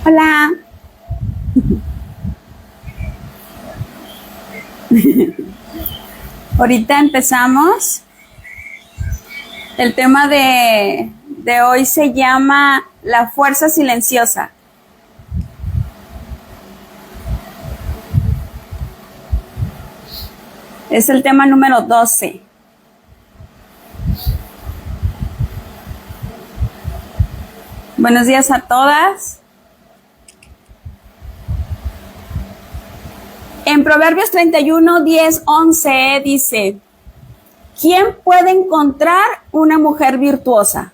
Hola. Ahorita empezamos. El tema de hoy se llama la fuerza silenciosa. Es el tema número 12. Buenos días a todas. En Proverbios 31, 10, 11 dice: ¿quién puede encontrar una mujer virtuosa?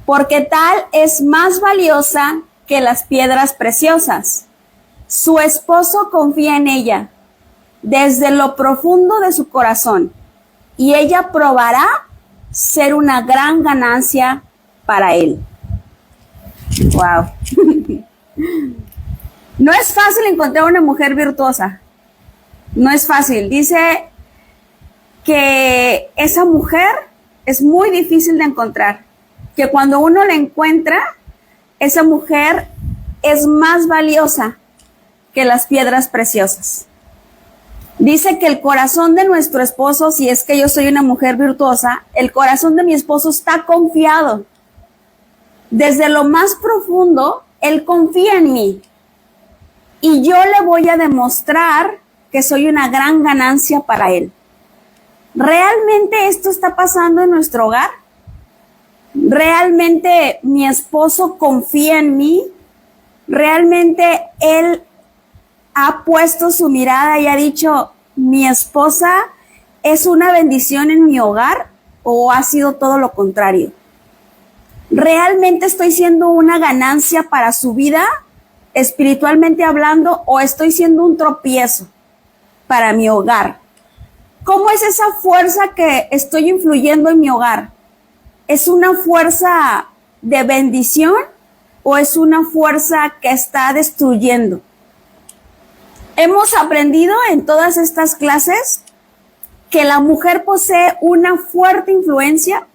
Porque tal es más valiosa que las piedras preciosas. Su esposo confía en ella desde lo profundo de su corazón, y ella probará ser una gran ganancia para él. Wow. No es fácil encontrar una mujer virtuosa. No es fácil. Dice que esa mujer es muy difícil de encontrar. Que cuando uno la encuentra, esa mujer es más valiosa que las piedras preciosas. Dice que el corazón de nuestro esposo, si es que yo soy una mujer virtuosa, el corazón de mi esposo está confiado. Desde lo más profundo, él confía en mí. Y yo le voy a demostrar que soy una gran ganancia para él. ¿Realmente esto está pasando en nuestro hogar? ¿Realmente mi esposo confía en mí? ¿Realmente él ha puesto su mirada y ha dicho, mi esposa es una bendición en mi hogar? ¿O ha sido todo lo contrario? ¿Realmente estoy siendo una ganancia para su vida, espiritualmente hablando, o estoy siendo un tropiezo para mi hogar? ¿Cómo es esa fuerza que estoy influyendo en mi hogar? ¿Es una fuerza de bendición o es una fuerza que está destruyendo? Hemos aprendido en todas estas clases que la mujer posee una fuerte influencia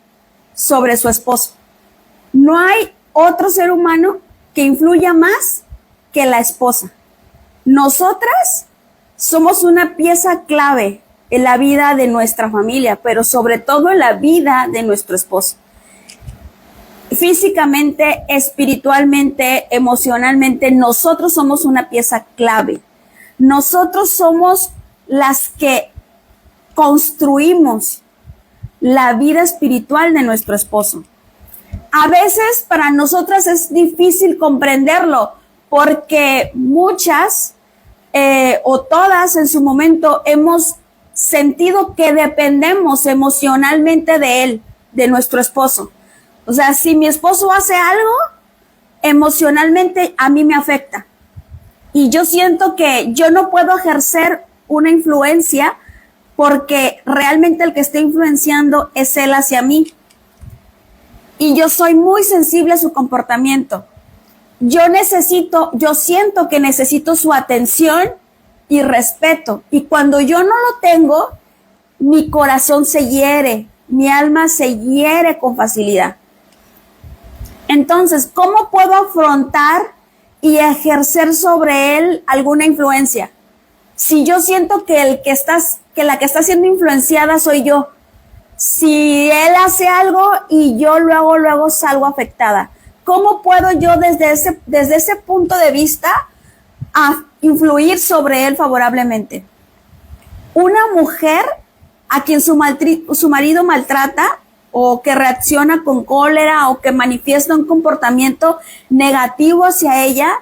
sobre su esposo. No hay otro ser humano que influya más que la esposa. Nosotras somos una pieza clave en la vida de nuestra familia, pero sobre todo en la vida de nuestro esposo. Físicamente, espiritualmente, emocionalmente, nosotros somos una pieza clave. Nosotros somos las que construimos la vida espiritual de nuestro esposo. A veces para nosotras es difícil comprenderlo porque muchas o todas en su momento hemos sentido que dependemos emocionalmente de él, de nuestro esposo. O sea, si mi esposo hace algo, emocionalmente a mí me afecta. Y yo siento que yo no puedo ejercer una influencia porque realmente el que está influenciando es él hacia mí. Y yo soy muy sensible a su comportamiento. Yo siento que necesito su atención y respeto. Y cuando yo no lo tengo, mi corazón se hiere, mi alma se hiere con facilidad. Entonces, ¿cómo puedo afrontar y ejercer sobre él alguna influencia? Si yo siento que la que está siendo influenciada soy yo. Si él hace algo y yo luego salgo afectada. ¿Cómo puedo yo desde ese punto de vista influir sobre él favorablemente? Una mujer a quien su marido maltrata o que reacciona con cólera o que manifiesta un comportamiento negativo hacia ella,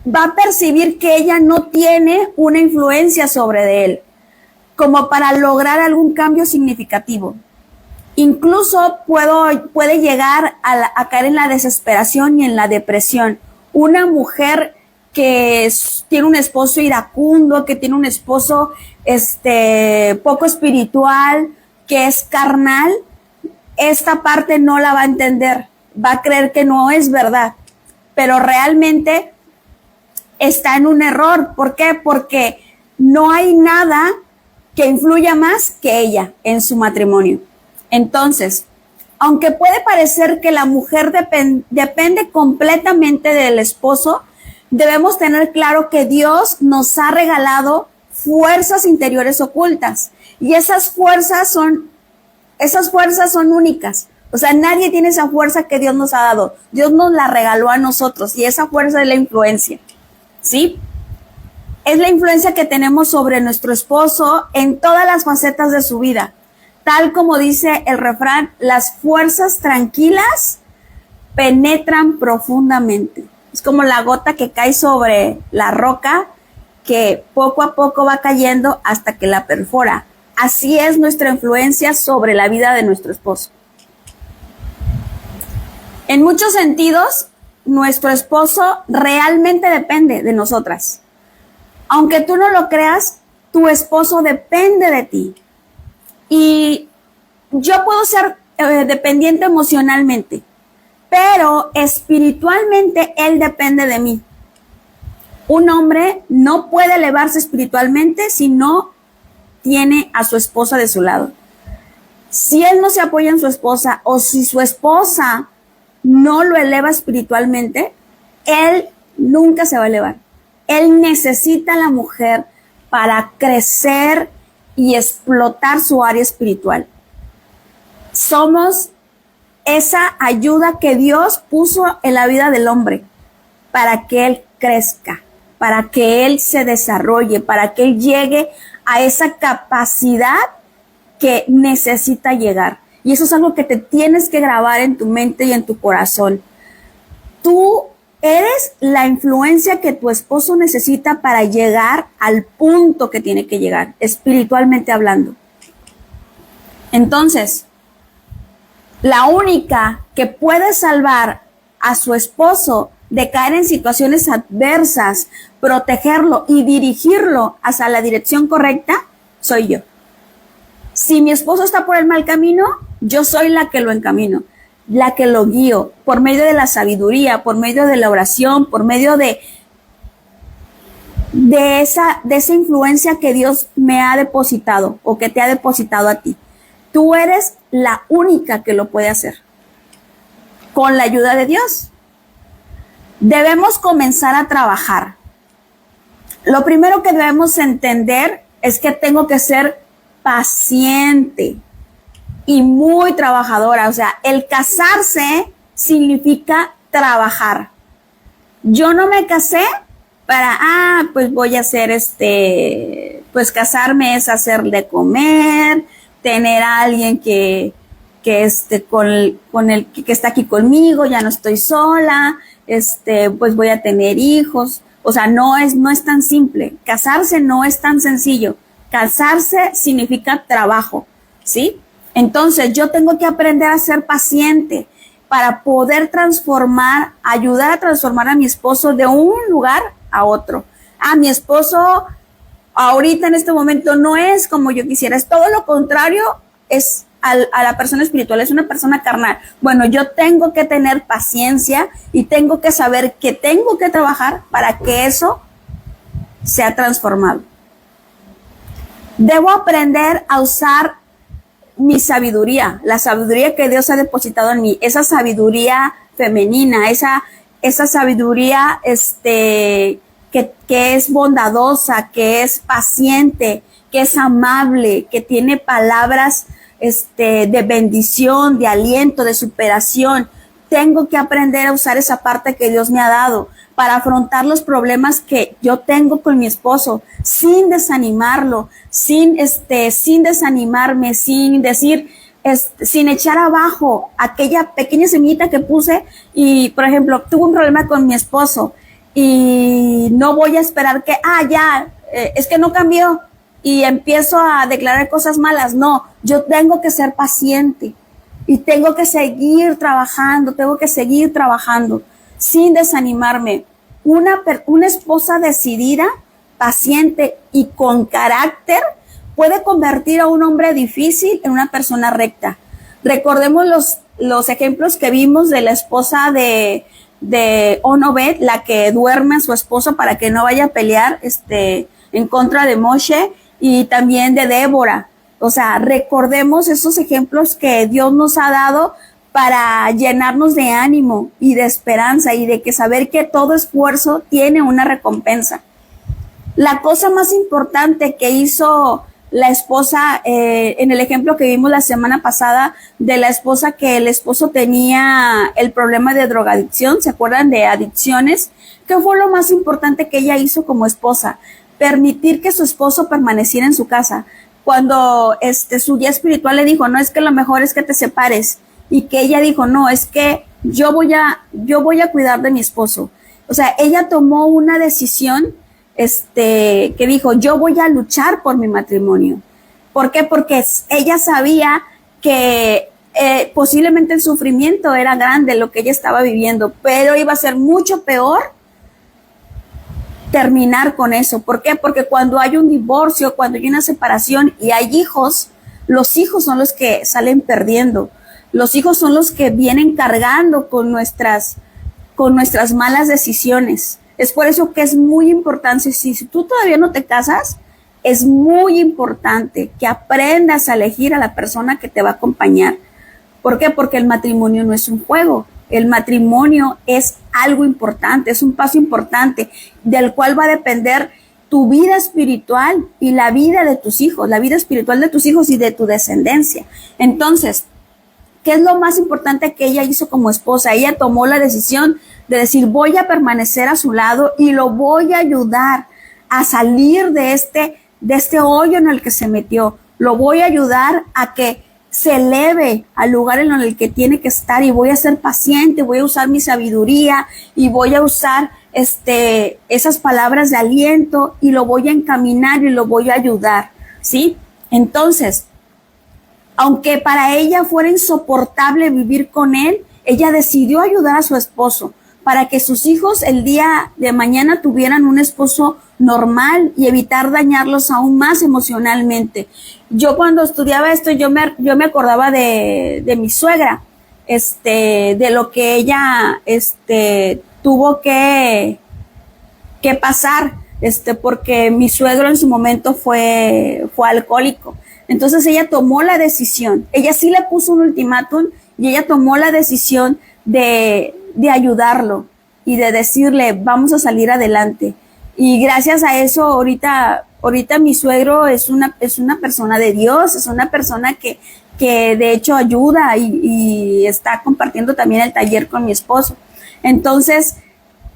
va a percibir que ella no tiene una influencia sobre él como para lograr algún cambio significativo. Incluso puede llegar a caer en la desesperación y en la depresión. Una mujer que tiene un esposo iracundo, que tiene un esposo poco espiritual, que es carnal, esta parte no la va a entender, va a creer que no es verdad, pero realmente está en un error. ¿Por qué? Porque no hay nada que influya más que ella en su matrimonio. Entonces, Aunque puede parecer que la mujer depende completamente del esposo, debemos tener claro que Dios nos ha regalado fuerzas interiores ocultas. Y esas fuerzas son únicas. O sea, nadie tiene esa fuerza que Dios nos ha dado. Dios nos la regaló a nosotros y esa fuerza es la influencia. ¿Sí? Es la influencia que tenemos sobre nuestro esposo en todas las facetas de su vida. Tal como dice el refrán, las fuerzas tranquilas penetran profundamente. Es como la gota que cae sobre la roca que poco a poco va cayendo hasta que la perfora. Así es nuestra influencia sobre la vida de nuestro esposo. En muchos sentidos, nuestro esposo realmente depende de nosotras. Aunque tú no lo creas, tu esposo depende de ti. Y yo puedo ser dependiente emocionalmente, pero espiritualmente él depende de mí. Un hombre no puede elevarse espiritualmente si no tiene a su esposa de su lado. Si él no se apoya en su esposa o si su esposa no lo eleva espiritualmente, él nunca se va a elevar. Él necesita a la mujer para crecer y explotar su área espiritual. Somos esa ayuda que Dios puso en la vida del hombre para que él crezca, para que él se desarrolle, para que él llegue a esa capacidad que necesita llegar. Y eso es algo que te tienes que grabar en tu mente y en tu corazón. Tú eres la influencia que tu esposo necesita para llegar al punto que tiene que llegar, espiritualmente hablando. Entonces, la única que puede salvar a su esposo de caer en situaciones adversas, protegerlo y dirigirlo hacia la dirección correcta, soy yo. Si mi esposo está por el mal camino, yo soy la que lo encamino, la que lo guío, por medio de la sabiduría, por medio de la oración, por medio de esa influencia que Dios me ha depositado o que te ha depositado a ti. Tú eres la única que lo puede hacer, con la ayuda de Dios. Debemos comenzar a trabajar. Lo primero que debemos entender es que tengo que ser paciente y muy trabajadora. O sea, el casarse significa trabajar. Yo no me casé para, pues voy a hacer pues casarme es hacer de comer, tener a alguien que con el que está aquí conmigo, ya no estoy sola, pues voy a tener hijos. O sea, no es tan simple. Casarse no es tan sencillo. Casarse significa trabajo, ¿sí? Entonces, yo tengo que aprender a ser paciente para poder ayudar a transformar a mi esposo de un lugar a otro. Mi esposo ahorita en este momento no es como yo quisiera, es todo lo contrario, es a la persona espiritual, es una persona carnal. Bueno, yo tengo que tener paciencia y tengo que saber que tengo que trabajar para que eso sea transformado. Debo aprender a usar mi sabiduría, la sabiduría que Dios ha depositado en mí, esa sabiduría femenina, esa sabiduría que es bondadosa, que es paciente, que es amable, que tiene palabras de bendición, de aliento, de superación. Tengo que aprender a usar esa parte que Dios me ha dado para afrontar los problemas que yo tengo con mi esposo, sin desanimarlo, sin desanimarme, sin decir, sin echar abajo aquella pequeña semillita que puse. Y, por ejemplo, tuve un problema con mi esposo y no voy a esperar que, es que no cambió y empiezo a declarar cosas malas. No, yo tengo que ser paciente y tengo que seguir trabajando, sin desanimarme. Una esposa decidida, paciente y con carácter puede convertir a un hombre difícil en una persona recta. Recordemos los ejemplos que vimos de la esposa de Onobed, la que duerme a su esposo para que no vaya a pelear en contra de Moshe, y también de Débora. O sea, recordemos esos ejemplos que Dios nos ha dado para llenarnos de ánimo y de esperanza y de que saber que todo esfuerzo tiene una recompensa. La cosa más importante que hizo la esposa, en el ejemplo que vimos la semana pasada de la esposa, que el esposo tenía el problema de drogadicción, ¿se acuerdan? De adicciones. ¿Qué fue lo más importante que ella hizo como esposa? Permitir que su esposo permaneciera en su casa. Cuando su guía espiritual le dijo, no, es que lo mejor es que te separes, y que ella dijo, no, es que yo voy a cuidar de mi esposo. O sea, ella tomó una decisión que dijo, yo voy a luchar por mi matrimonio. ¿Por qué? Porque ella sabía que posiblemente el sufrimiento era grande lo que ella estaba viviendo, pero iba a ser mucho peor terminar con eso. ¿Por qué? Porque cuando hay un divorcio, cuando hay una separación y hay hijos, los hijos son los que salen perdiendo. Los hijos son los que vienen cargando con nuestras malas decisiones. Es por eso que es muy importante, si tú todavía no te casas, es muy importante que aprendas a elegir a la persona que te va a acompañar. ¿Por qué? Porque el matrimonio no es un juego. El matrimonio es algo importante, es un paso importante del cual va a depender tu vida espiritual y la vida de tus hijos, la vida espiritual de tus hijos y de tu descendencia. Entonces, ¿qué es lo más importante que ella hizo como esposa? Ella tomó la decisión de decir, voy a permanecer a su lado y lo voy a ayudar a salir de este hoyo en el que se metió. Lo voy a ayudar a que se eleve al lugar en el que tiene que estar, y voy a ser paciente, voy a usar mi sabiduría y voy a usar esas palabras de aliento y lo voy a encaminar y lo voy a ayudar, ¿sí? Entonces, aunque para ella fuera insoportable vivir con él, ella decidió ayudar a su esposo para que sus hijos el día de mañana tuvieran un esposo normal y evitar dañarlos aún más emocionalmente. Yo cuando estudiaba esto, yo me acordaba de mi suegra, de lo que ella tuvo que pasar, porque mi suegro en su momento fue alcohólico. Entonces ella tomó la decisión, ella sí le puso un ultimátum y ella tomó la decisión de ayudarlo y de decirle, vamos a salir adelante. Y gracias a eso, ahorita mi suegro es una persona de Dios, es una persona que de hecho ayuda y está compartiendo también el taller con mi esposo. Entonces,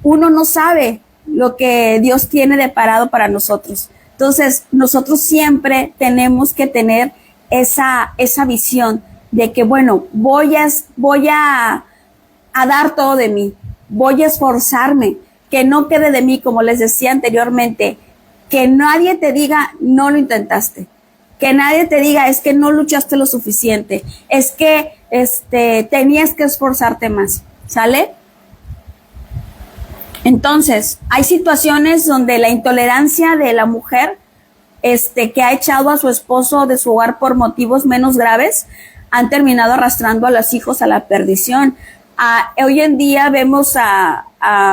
uno no sabe lo que Dios tiene deparado para nosotros. Entonces, nosotros siempre tenemos que tener esa visión de que, bueno, voy a dar todo de mí, voy a esforzarme, que no quede de mí, como les decía anteriormente, que nadie te diga, no lo intentaste, que nadie te diga, es que no luchaste lo suficiente, es que tenías que esforzarte más, ¿sale? Entonces, hay situaciones donde la intolerancia de la mujer, que ha echado a su esposo de su hogar por motivos menos graves, han terminado arrastrando a los hijos a la perdición. Hoy en día vemos a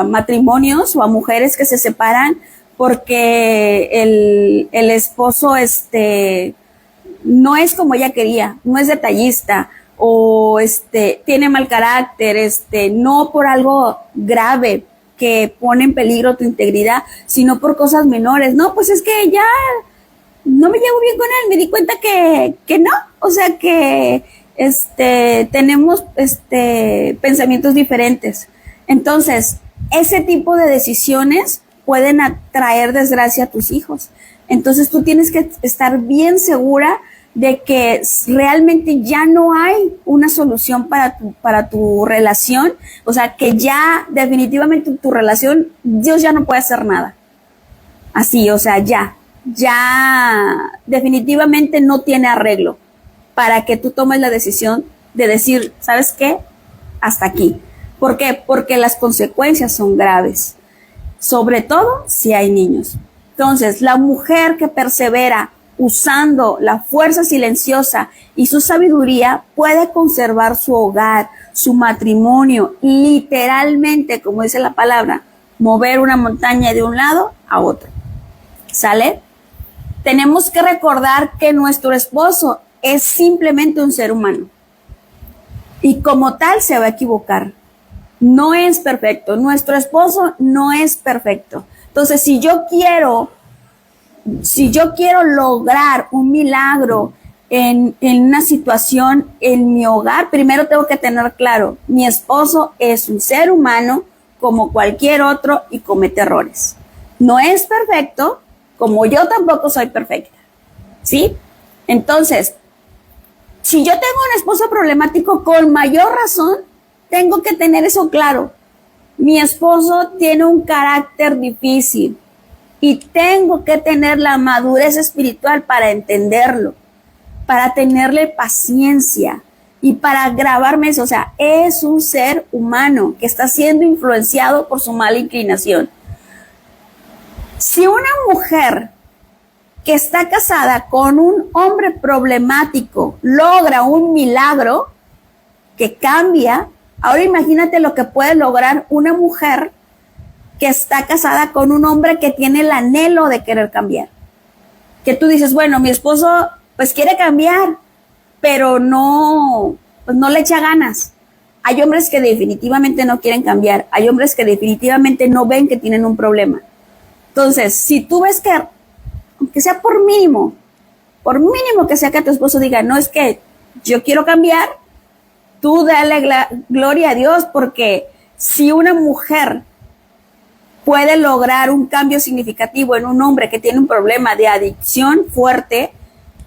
matrimonios o a mujeres que se separan porque el esposo, no es como ella quería, no es detallista, o tiene mal carácter, no por algo grave que pone en peligro tu integridad, sino por cosas menores. No, pues es que ya no me llevo bien con él, me di cuenta que no, o sea que tenemos pensamientos diferentes. Entonces, ese tipo de decisiones pueden atraer desgracia a tus hijos. Entonces, tú tienes que estar bien segura de que realmente ya no hay una solución para tu relación, o sea, que ya definitivamente tu relación, Dios ya no puede hacer nada. Así, o sea, ya definitivamente no tiene arreglo para que tú tomes la decisión de decir, ¿sabes qué? Hasta aquí. ¿Por qué? Porque las consecuencias son graves, sobre todo si hay niños. Entonces, la mujer que persevera usando la fuerza silenciosa y su sabiduría puede conservar su hogar, su matrimonio, literalmente, como dice la palabra, mover una montaña de un lado a otro. ¿Sale? Tenemos que recordar que nuestro esposo es simplemente un ser humano. y como tal se va a equivocar. No es perfecto. Nuestro esposo no es perfecto. Entonces, si yo quiero lograr un milagro en una situación en mi hogar, primero tengo que tener claro, mi esposo es un ser humano como cualquier otro y comete errores. No es perfecto, como yo tampoco soy perfecta, ¿sí? Entonces, si yo tengo un esposo problemático, con mayor razón, tengo que tener eso claro. Mi esposo tiene un carácter difícil y tengo que tener la madurez espiritual para entenderlo, para tenerle paciencia y para grabarme eso. O sea, es un ser humano que está siendo influenciado por su mala inclinación. Si una mujer que está casada con un hombre problemático logra un milagro que cambia, ahora imagínate lo que puede lograr una mujer que está casada con un hombre que tiene el anhelo de querer cambiar. Que tú dices, bueno, mi esposo pues quiere cambiar, pero no le echa ganas. Hay hombres que definitivamente no quieren cambiar, hay hombres que definitivamente no ven que tienen un problema. Entonces, si tú ves que, aunque sea por mínimo que sea que tu esposo diga, no, es que yo quiero cambiar, tú dale gloria a Dios, porque si una mujer puede lograr un cambio significativo en un hombre que tiene un problema de adicción fuerte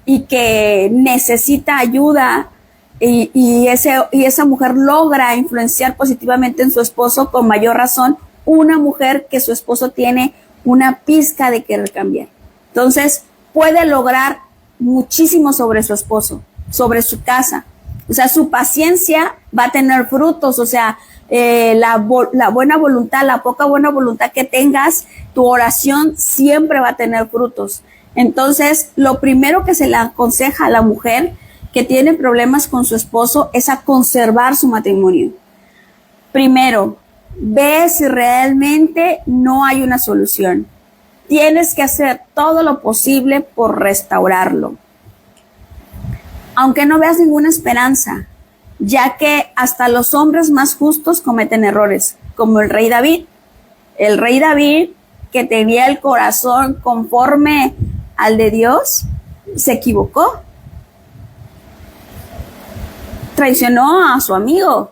y que necesita ayuda, y esa mujer logra influenciar positivamente en su esposo, con mayor razón una mujer que su esposo tiene una pizca de querer cambiar. Entonces puede lograr muchísimo sobre su esposo, sobre su casa. O sea, su paciencia va a tener frutos. O sea, la buena voluntad, la poca buena voluntad que tengas, tu oración siempre va a tener frutos. Entonces, lo primero que se le aconseja a la mujer que tiene problemas con su esposo es a conservar su matrimonio. Primero, ve si realmente no hay una solución. Tienes que hacer todo lo posible por restaurarlo, aunque no veas ninguna esperanza, ya que hasta los hombres más justos cometen errores, como el rey David. El rey David, que tenía el corazón conforme al de Dios, se equivocó. Traicionó a su amigo.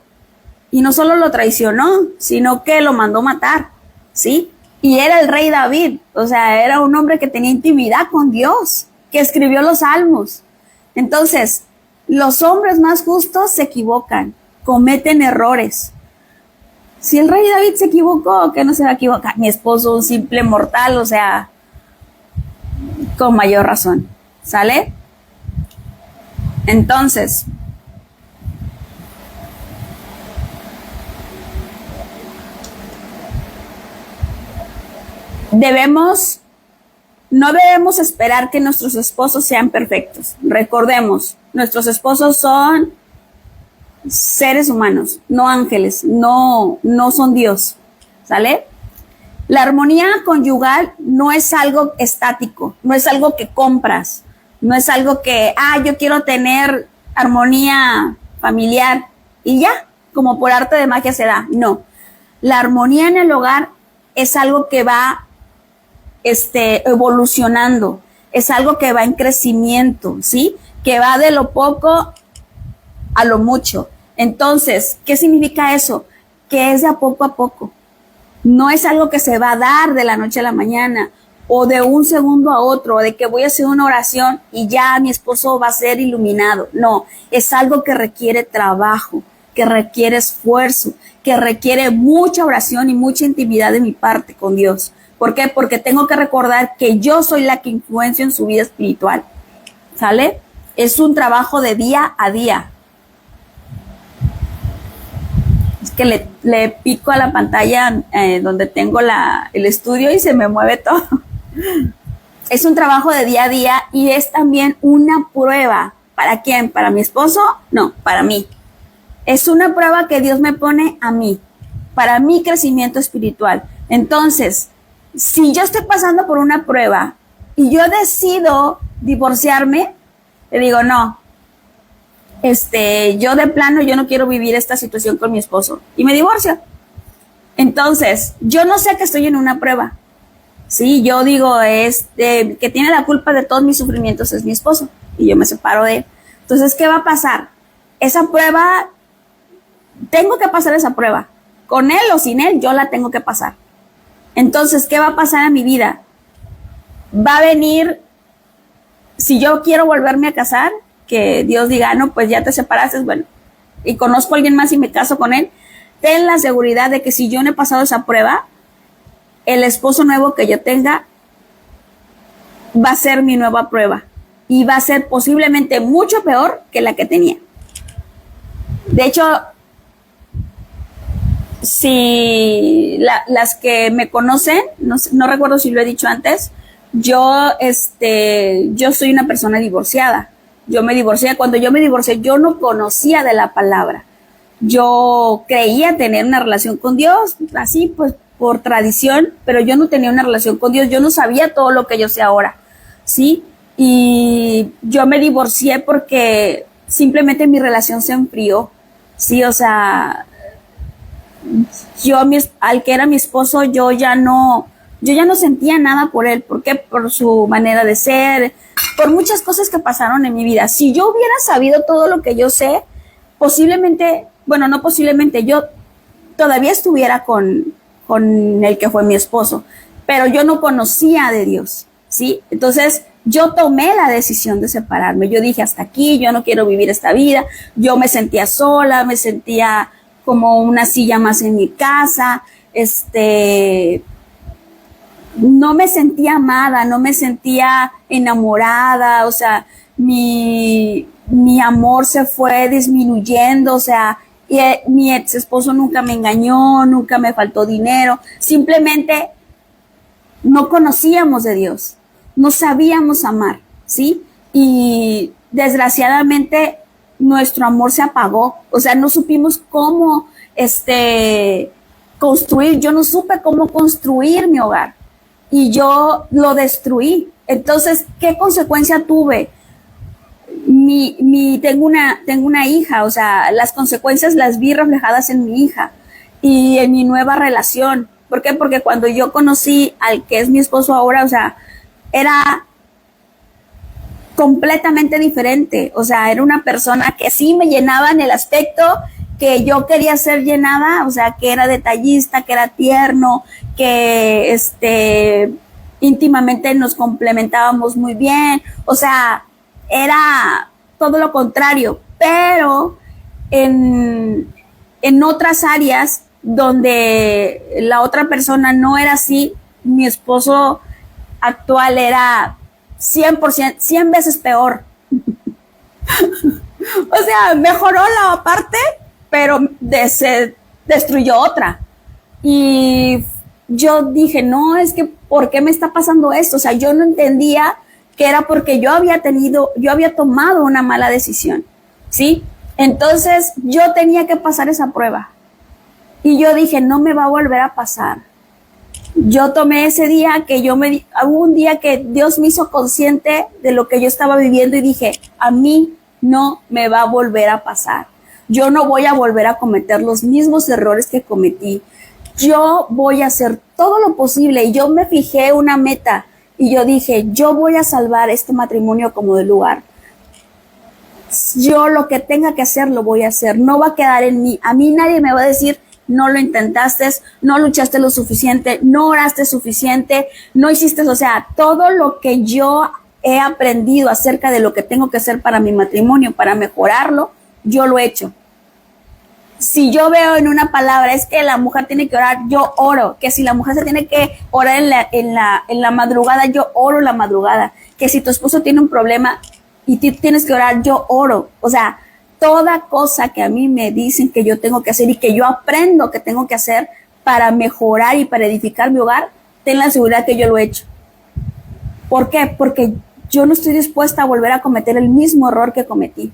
Y no solo lo traicionó, sino que lo mandó matar, ¿sí? Y era el rey David, o sea, era un hombre que tenía intimidad con Dios, que escribió los salmos. Entonces, los hombres más justos se equivocan, cometen errores. Si el rey David se equivocó, ¿qué no se va a equivocar mi esposo, un simple mortal? O sea, con mayor razón, ¿sale? Entonces, no debemos esperar que nuestros esposos sean perfectos. Recordemos, nuestros esposos son seres humanos, no ángeles, no son Dios, ¿sale? La armonía conyugal no es algo estático, no es algo que compras, no es algo que, yo quiero tener armonía familiar y ya, como por arte de magia se da. No, la armonía en el hogar es algo que va evolucionando, es algo que va en crecimiento, ¿sí? Que va de lo poco a lo mucho. Entonces, ¿qué significa eso? Que es de a poco. No es algo que se va a dar de la noche a la mañana, o de un segundo a otro, o de que voy a hacer una oración y ya mi esposo va a ser iluminado. No, es algo que requiere trabajo, que requiere esfuerzo, que requiere mucha oración y mucha intimidad de mi parte con Dios. ¿Por qué? Porque tengo que recordar que yo soy la que influencio en su vida espiritual, ¿sale? Es un trabajo de día a día. Es que le pico a la pantalla donde tengo el estudio y se me mueve todo. Es un trabajo de día a día y es también una prueba. ¿Para quién? ¿Para mi esposo? No, para mí. Es una prueba que Dios me pone a mí, para mi crecimiento espiritual. Entonces, si yo estoy pasando por una prueba y yo decido divorciarme, le digo, no, yo de plano, yo no quiero vivir esta situación con mi esposo y me divorcio. Entonces, yo no sé que estoy en una prueba. Sí, yo digo, que tiene la culpa de todos mis sufrimientos es mi esposo y yo me separo de él. Entonces, ¿qué va a pasar? Esa prueba, tengo que pasar esa prueba. Con él o sin él, yo la tengo que pasar. Entonces, ¿qué va a pasar en mi vida? Va a venir, si yo quiero volverme a casar, que Dios diga, no, pues ya te separaste, bueno, y conozco a alguien más y me caso con él, ten la seguridad de que si yo no he pasado esa prueba, el esposo nuevo que yo tenga va a ser mi nueva prueba y va a ser posiblemente mucho peor que la que tenía. De hecho, si las que me conocen, no recuerdo si lo he dicho antes, yo soy una persona divorciada. Yo me divorcié. Cuando yo me divorcié, yo no conocía de la palabra. Yo creía tener una relación con Dios, así pues por tradición, pero yo no tenía una relación con Dios. Yo no sabía todo lo que yo sé ahora, ¿sí? Y yo me divorcié porque simplemente mi relación se enfrió, ¿sí? O sea, al que era mi esposo, yo ya no sentía nada por él. ¿Por qué? Por su manera de ser, por muchas cosas que pasaron en mi vida. Si yo hubiera sabido todo lo que yo sé, posiblemente, bueno, no posiblemente, yo todavía estuviera con el que fue mi esposo, pero yo no conocía de Dios, ¿sí? Entonces, yo tomé la decisión de separarme. Yo dije, hasta aquí, yo no quiero vivir esta vida. Yo me sentía sola, me sentía como una silla más en mi casa, no me sentía amada, no me sentía enamorada, o sea, mi amor se fue disminuyendo, o sea, mi ex esposo nunca me engañó, nunca me faltó dinero, simplemente no conocíamos de Dios, no sabíamos amar, ¿sí? Y desgraciadamente nuestro amor se apagó, o sea, no supimos cómo construir, yo no supe cómo construir mi hogar y yo lo destruí. Entonces, ¿qué consecuencia tuve? Tengo una hija, o sea, las consecuencias las vi reflejadas en mi hija y en mi nueva relación. ¿Por qué? Porque cuando yo conocí al que es mi esposo ahora, o sea, era completamente diferente. O sea, era una persona que sí me llenaba en el aspecto que yo quería ser llenada, o sea, que era detallista, que era tierno, que íntimamente nos complementábamos muy bien, o sea, era todo lo contrario, pero en otras áreas donde la otra persona no era así, mi esposo actual era 100%, 100 veces peor. O sea, mejoró la parte, pero se destruyó otra. Y yo dije, no, es que, ¿por qué me está pasando esto? O sea, yo no entendía que era porque yo había tomado una mala decisión, ¿sí? Entonces, yo tenía que pasar esa prueba. Y yo dije, no me va a volver a pasar. Yo tomé ese día hubo un día que Dios me hizo consciente de lo que yo estaba viviendo y dije, a mí no me va a volver a pasar. Yo no voy a volver a cometer los mismos errores que cometí. Yo voy a hacer todo lo posible y yo me fijé una meta y yo dije, yo voy a salvar este matrimonio como de lugar. Yo lo que tenga que hacer lo voy a hacer, no va a quedar en mí. A mí nadie me va a decir, no lo intentaste, no luchaste lo suficiente, no oraste suficiente, no hiciste, o sea, todo lo que yo he aprendido acerca de lo que tengo que hacer para mi matrimonio, para mejorarlo, yo lo he hecho. Si yo veo en una palabra, es que la mujer tiene que orar, yo oro. Que si la mujer se tiene que orar en la madrugada, yo oro la madrugada. Que si tu esposo tiene un problema y tienes que orar, yo oro. O sea, toda cosa que a mí me dicen que yo tengo que hacer y que yo aprendo que tengo que hacer para mejorar y para edificar mi hogar, ten la seguridad que yo lo he hecho. ¿Por qué? Porque yo no estoy dispuesta a volver a cometer el mismo error que cometí.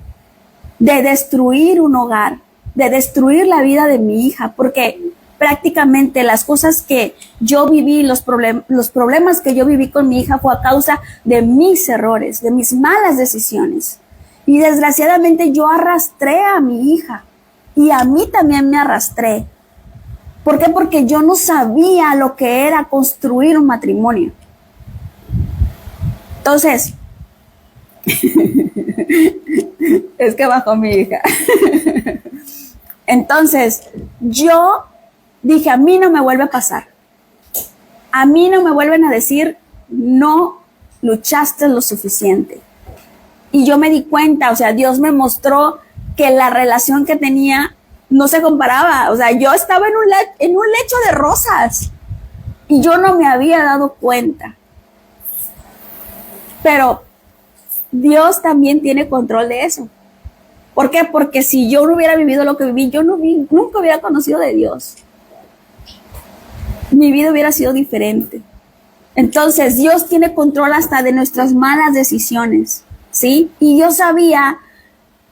De destruir un hogar, de destruir la vida de mi hija, porque prácticamente las cosas que yo viví, los problemas que yo viví con mi hija fue a causa de mis errores, de mis malas decisiones. Y desgraciadamente yo arrastré a mi hija y a mí también me arrastré. ¿Por qué? Porque yo no sabía lo que era construir un matrimonio. Entonces, es que bajó mi hija. Entonces, yo dije, a mí no me vuelve a pasar. A mí no me vuelven a decir, no luchaste lo suficiente. Y yo me di cuenta, o sea, Dios me mostró que la relación que tenía no se comparaba. O sea, yo estaba en un lecho de rosas y yo no me había dado cuenta. Pero Dios también tiene control de eso. ¿Por qué? Porque si yo no hubiera vivido lo que viví, yo nunca hubiera conocido de Dios. Mi vida hubiera sido diferente. Entonces, Dios tiene control hasta de nuestras malas decisiones, ¿sí? Y yo sabía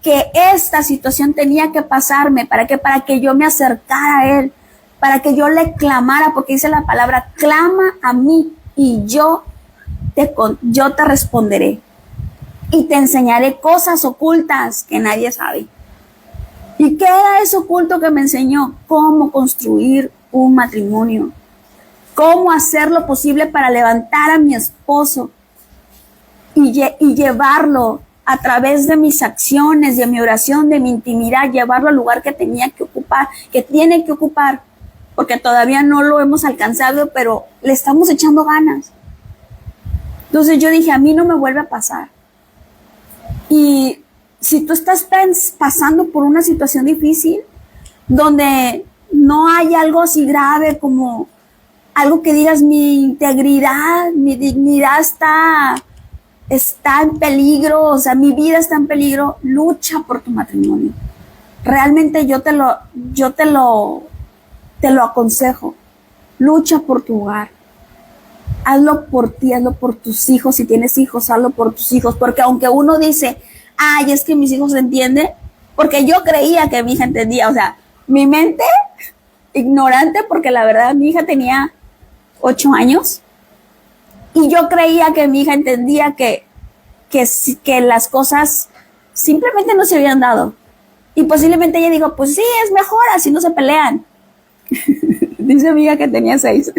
que esta situación tenía que pasarme. ¿Para qué? Para que yo me acercara a Él, para que yo le clamara, porque dice la palabra, clama a mí y yo te responderé. Y te enseñaré cosas ocultas que nadie sabe. ¿Y qué era eso oculto que me enseñó? Cómo construir un matrimonio. Cómo hacer lo posible para levantar a mi esposo y llevarlo a través de mis acciones, de mi oración, de mi intimidad, llevarlo al lugar que tenía que ocupar, que tiene que ocupar, porque todavía no lo hemos alcanzado, pero le estamos echando ganas. Entonces yo dije, a mí no me vuelve a pasar. Y si tú estás pasando por una situación difícil, donde no hay algo así grave como algo que digas, mi integridad, mi dignidad está en peligro, o sea, mi vida está en peligro, lucha por tu matrimonio. Realmente yo te lo aconsejo. Lucha por tu hogar. Hazlo por ti, hazlo por tus hijos. Si tienes hijos, hazlo por tus hijos. Porque aunque uno dice, ay, es que mis hijos entienden, porque yo creía que mi hija entendía, o sea, mi mente ignorante, porque la verdad mi hija tenía 8 años y yo creía que mi hija entendía que las cosas simplemente no se habían dado. Y posiblemente ella dijo, pues sí, es mejor, así no se pelean. Dice mi hija que tenía 6.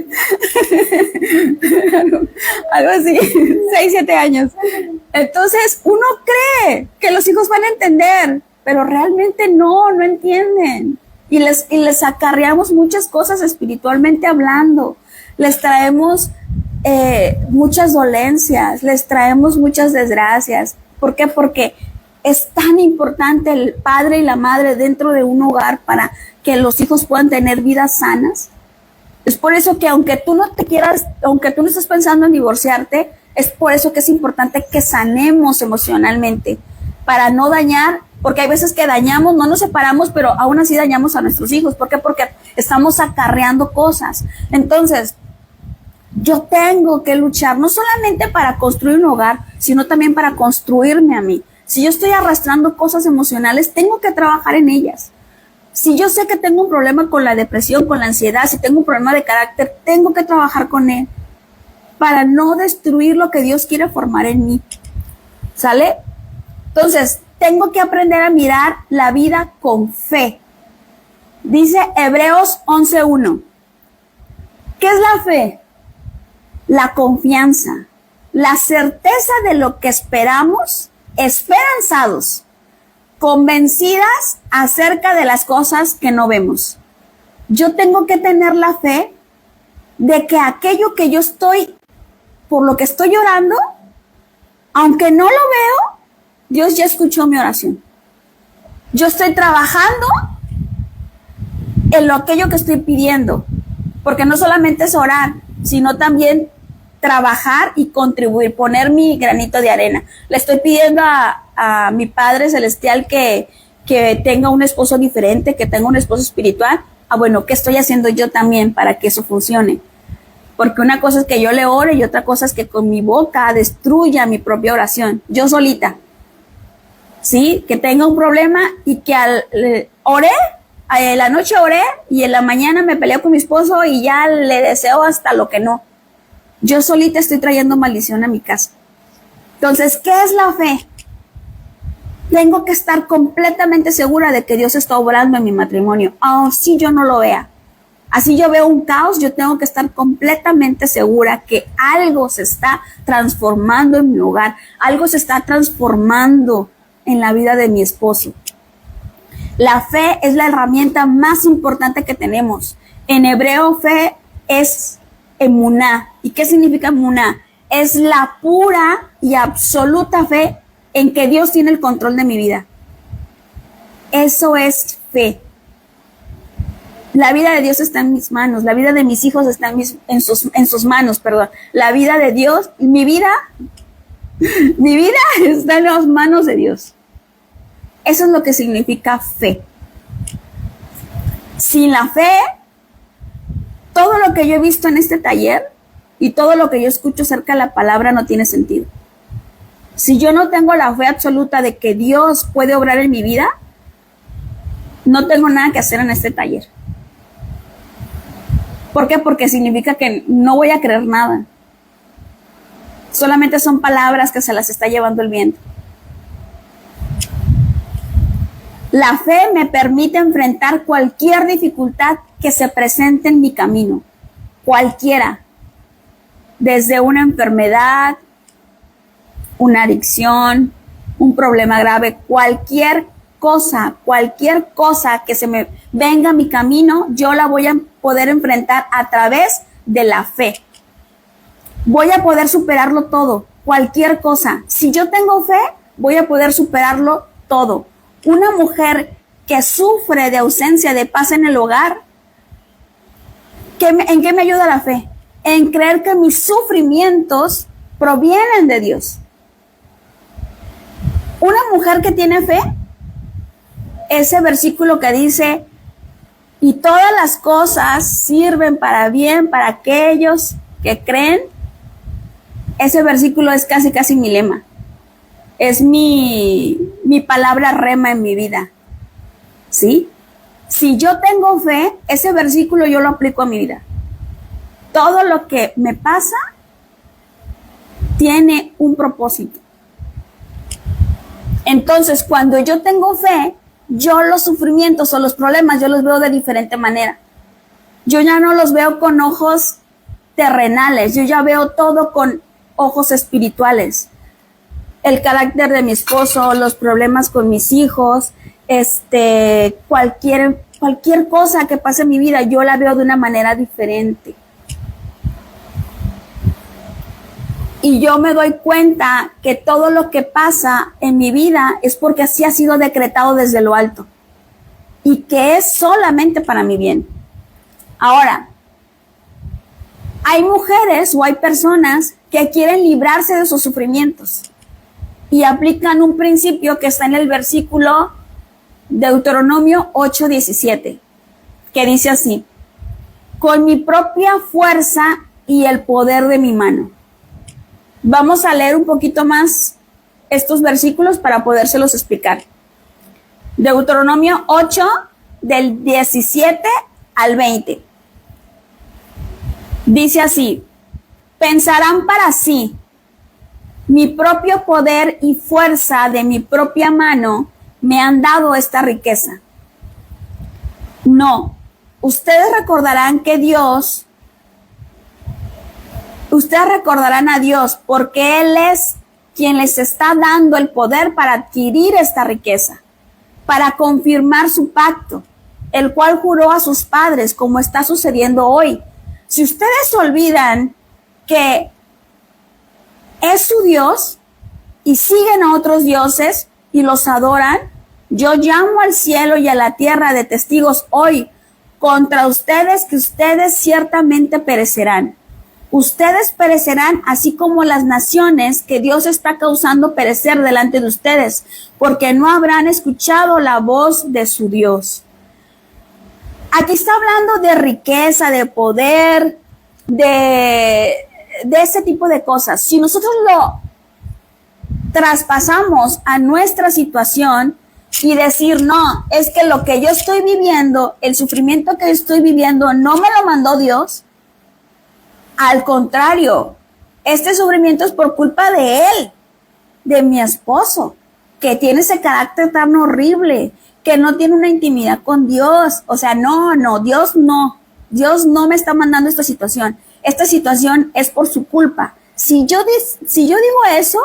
Algo así, 6, 7 años. Entonces, uno cree que los hijos van a entender, pero realmente no entienden. Y les acarreamos muchas cosas espiritualmente hablando. Les traemos muchas dolencias, les traemos muchas desgracias. ¿Por qué? Porque es tan importante el padre y la madre dentro de un hogar para que los hijos puedan tener vidas sanas. Es por eso que aunque tú no estés pensando en divorciarte, es por eso que es importante que sanemos emocionalmente para no dañar, porque hay veces que dañamos, no nos separamos, pero aún así dañamos a nuestros hijos. ¿Por qué? Porque estamos acarreando cosas. Entonces, yo tengo que luchar no solamente para construir un hogar, sino también para construirme a mí. Si yo estoy arrastrando cosas emocionales, tengo que trabajar en ellas. Si yo sé que tengo un problema con la depresión, con la ansiedad, si tengo un problema de carácter, tengo que trabajar con él para no destruir lo que Dios quiere formar en mí. ¿Sale? Entonces, tengo que aprender a mirar la vida con fe. Dice Hebreos 11:1. ¿Qué es la fe? La confianza, la certeza de lo que esperamos, esperanzados, convencidas acerca de las cosas que no vemos. Yo tengo que tener la fe de que aquello que yo estoy, por lo que estoy orando, aunque no lo veo, Dios ya escuchó mi oración. Yo estoy trabajando en aquello que estoy pidiendo, porque no solamente es orar, sino también trabajar y contribuir, poner mi granito de arena. Le estoy pidiendo a mi Padre Celestial que tenga un esposo diferente, que tenga un esposo espiritual. Bueno, ¿qué estoy haciendo yo también para que eso funcione? Porque una cosa es que yo le ore y otra cosa es que con mi boca destruya mi propia oración, yo solita. ¿Sí? Que tenga un problema y que oré, en la noche oré y en la mañana me peleé con mi esposo y ya le deseo hasta lo que no. Yo solita estoy trayendo maldición a mi casa. Entonces, ¿qué es la fe? Tengo que estar completamente segura de que Dios está obrando en mi matrimonio, así yo no lo vea. Así yo veo un caos, yo tengo que estar completamente segura que algo se está transformando en mi hogar, algo se está transformando en la vida de mi esposo. La fe es la herramienta más importante que tenemos. En hebreo, fe es emuná. ¿Y qué significa emuná? Es la pura y absoluta fe en que Dios tiene el control de mi vida. Eso es fe. La vida de Dios está en mis manos, la vida de mis hijos está en sus manos, perdón. La vida de Dios, mi vida está en las manos de Dios. Eso es lo que significa fe. Sin la fe, todo lo que yo he visto en este taller y todo lo que yo escucho acerca de la palabra no tiene sentido. Si yo no tengo la fe absoluta de que Dios puede obrar en mi vida, no tengo nada que hacer en este taller. ¿Por qué? Porque significa que no voy a creer nada. Solamente son palabras que se las está llevando el viento. La fe me permite enfrentar cualquier dificultad que se presente en mi camino. Cualquiera. Desde una enfermedad, una adicción, un problema grave, cualquier cosa que se me venga a mi camino, yo la voy a poder enfrentar a través de la fe. Voy a poder superarlo todo, cualquier cosa. Si yo tengo fe, voy a poder superarlo todo. Una mujer que sufre de ausencia de paz en el hogar, ¿en qué me ayuda la fe? En creer que mis sufrimientos provienen de Dios. Una mujer que tiene fe, ese versículo que dice, y todas las cosas sirven para bien para aquellos que creen, ese versículo es casi mi lema. Es mi palabra rema en mi vida. ¿Sí? Si yo tengo fe, ese versículo yo lo aplico a mi vida. Todo lo que me pasa tiene un propósito. Entonces, cuando yo tengo fe, yo los sufrimientos o los problemas, yo los veo de diferente manera. Yo ya no los veo con ojos terrenales, yo ya veo todo con ojos espirituales. El carácter de mi esposo, los problemas con mis hijos, cualquier cosa que pase en mi vida, yo la veo de una manera diferente. Y yo me doy cuenta que todo lo que pasa en mi vida es porque así ha sido decretado desde lo alto. Y que es solamente para mi bien. Ahora, hay mujeres o hay personas que quieren librarse de sus sufrimientos. Y aplican un principio que está en el versículo Deuteronomio 8:17. Que dice así. Con mi propia fuerza y el poder de mi mano. Vamos a leer un poquito más estos versículos para podérselos explicar. Deuteronomio 8, del 17 al 20. Dice así, pensarán para sí, mi propio poder y fuerza de mi propia mano me han dado esta riqueza. No, ustedes recordarán a Dios porque Él es quien les está dando el poder para adquirir esta riqueza, para confirmar su pacto, el cual juró a sus padres, como está sucediendo hoy. Si ustedes olvidan que es su Dios y siguen a otros dioses y los adoran, yo llamo al cielo y a la tierra de testigos hoy contra ustedes que ustedes ciertamente perecerán. Ustedes perecerán así como las naciones que Dios está causando perecer delante de ustedes, porque no habrán escuchado la voz de su Dios. Aquí está hablando de riqueza, de poder, de ese tipo de cosas. Si nosotros lo traspasamos a nuestra situación y decir, no, es que lo que yo estoy viviendo, el sufrimiento que estoy viviendo, no me lo mandó Dios. Al contrario, este sufrimiento es por culpa de él, de mi esposo. que tiene ese carácter tan horrible, que no tiene una intimidad con Dios. O sea, Dios no me está mandando esta situación. Esta situación es por su culpa. Si yo digo eso,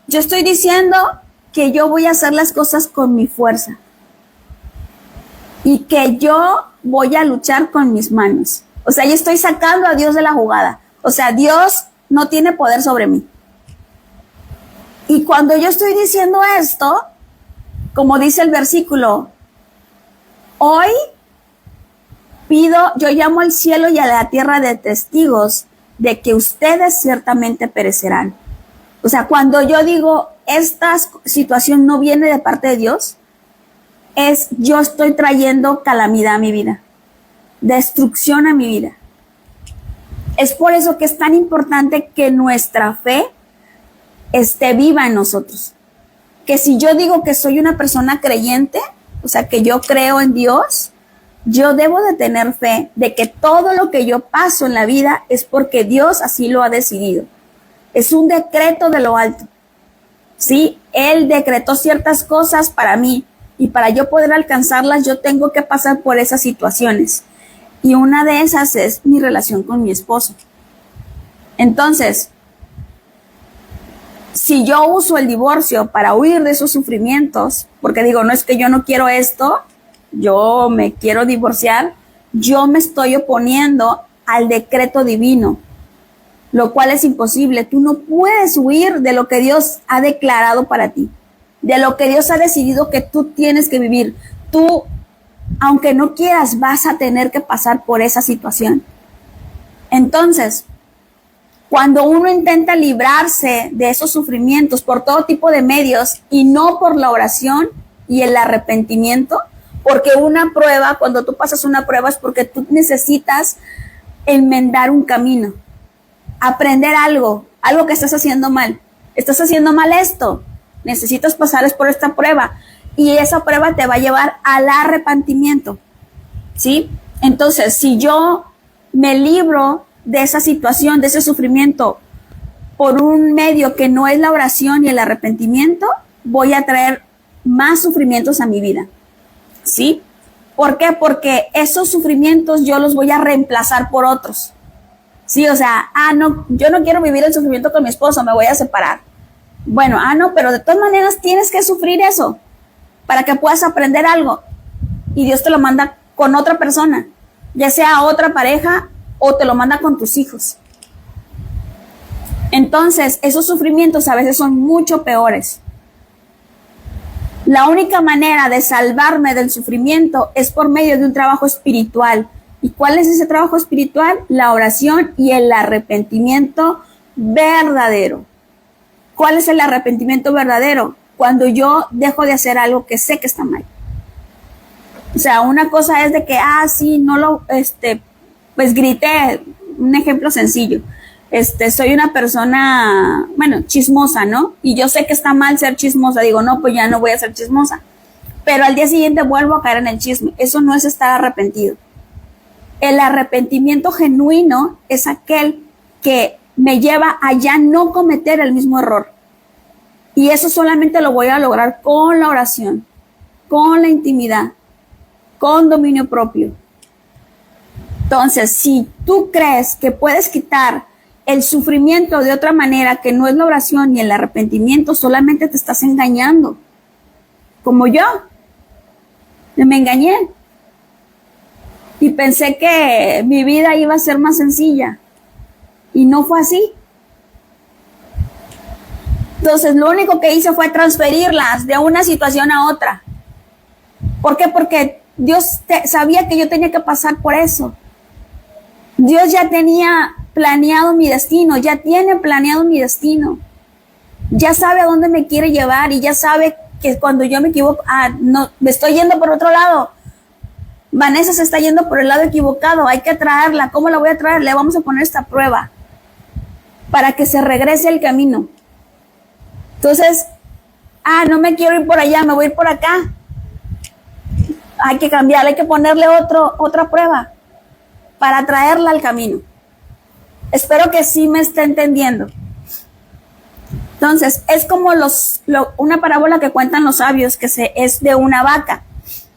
yo estoy diciendo que yo voy a hacer las cosas con mi fuerza y que yo voy a luchar con mis manos. O sea, yo estoy sacando a Dios de la jugada. O sea, Dios no tiene poder sobre mí. Y cuando yo estoy diciendo esto, como dice el versículo, hoy yo llamo al cielo y a la tierra de testigos de que ustedes ciertamente perecerán. O sea, cuando yo digo, esta situación no viene de parte de Dios, yo estoy trayendo calamidad a mi vida, destrucción a mi vida. Es por eso que es tan importante que nuestra fe esté viva en nosotros. Que si yo digo que soy una persona creyente, o sea, que yo creo en Dios, yo debo de tener fe de que todo lo que yo paso en la vida es porque Dios así lo ha decidido. Es un decreto de lo alto. Sí, Él decretó ciertas cosas para mí y para yo poder alcanzarlas yo tengo que pasar por esas situaciones. Y una de esas es mi relación con mi esposo. Entonces, si yo uso el divorcio para huir de esos sufrimientos, porque digo, no es que yo no quiero esto, yo me quiero divorciar, yo me estoy oponiendo al decreto divino, lo cual es imposible. Tú no puedes huir de lo que Dios ha declarado para ti, de lo que Dios ha decidido que tú tienes que vivir. Tú, aunque no quieras, vas a tener que pasar por esa situación. Entonces, cuando uno intenta librarse de esos sufrimientos por todo tipo de medios y no por la oración y el arrepentimiento, porque una prueba, cuando tú pasas una prueba es porque tú necesitas enmendar un camino, aprender algo que estás haciendo mal. Estás haciendo mal esto, necesitas pasar por esta prueba y esa prueba te va a llevar al arrepentimiento, ¿sí? Entonces, si yo me libro de esa situación, de ese sufrimiento, por un medio que no es la oración y el arrepentimiento, voy a traer más sufrimientos a mi vida, ¿sí? ¿Por qué? Porque esos sufrimientos yo los voy a reemplazar por otros, ¿sí? O sea, no, yo no quiero vivir el sufrimiento con mi esposo, me voy a separar. Bueno, no, pero de todas maneras tienes que sufrir eso para que puedas aprender algo. Y Dios te lo manda con otra persona, ya sea otra pareja o te lo manda con tus hijos. Entonces, esos sufrimientos a veces son mucho peores. La única manera de salvarme del sufrimiento es por medio de un trabajo espiritual. ¿Y cuál es ese trabajo espiritual? La oración y el arrepentimiento verdadero. ¿Cuál es el arrepentimiento verdadero? Cuando yo dejo de hacer algo que sé que está mal. O sea, una cosa es de que, sí, no lo, pues grité, un ejemplo sencillo. Soy una persona, chismosa, ¿no? Y yo sé que está mal ser chismosa. Digo, no, pues ya no voy a ser chismosa. Pero al día siguiente vuelvo a caer en el chisme. Eso no es estar arrepentido. El arrepentimiento genuino es aquel que me lleva a ya no cometer el mismo error. Y eso solamente lo voy a lograr con la oración, con la intimidad, con dominio propio. Entonces, si tú crees que puedes quitar el sufrimiento de otra manera que no es la oración ni el arrepentimiento, solamente te estás engañando. Como yo. Me engañé. Y pensé que mi vida iba a ser más sencilla. Y no fue así. Entonces, lo único que hice fue transferirlas de una situación a otra. ¿Por qué? Porque Dios sabía que yo tenía que pasar por eso. Dios ya tenía planeado mi destino, ya tiene planeado mi destino. Ya sabe a dónde me quiere llevar y ya sabe que cuando yo me equivoco, no, me estoy yendo por otro lado. Vanessa se está yendo por el lado equivocado, hay que traerla. ¿Cómo la voy a traer? Le vamos a poner esta prueba para que se regrese al camino. Entonces, no me quiero ir por allá, me voy a ir por acá. Hay que cambiarle, hay que ponerle otra prueba para traerla al camino. Espero que sí me esté entendiendo. Entonces, es como una parábola que cuentan los sabios, es de una vaca.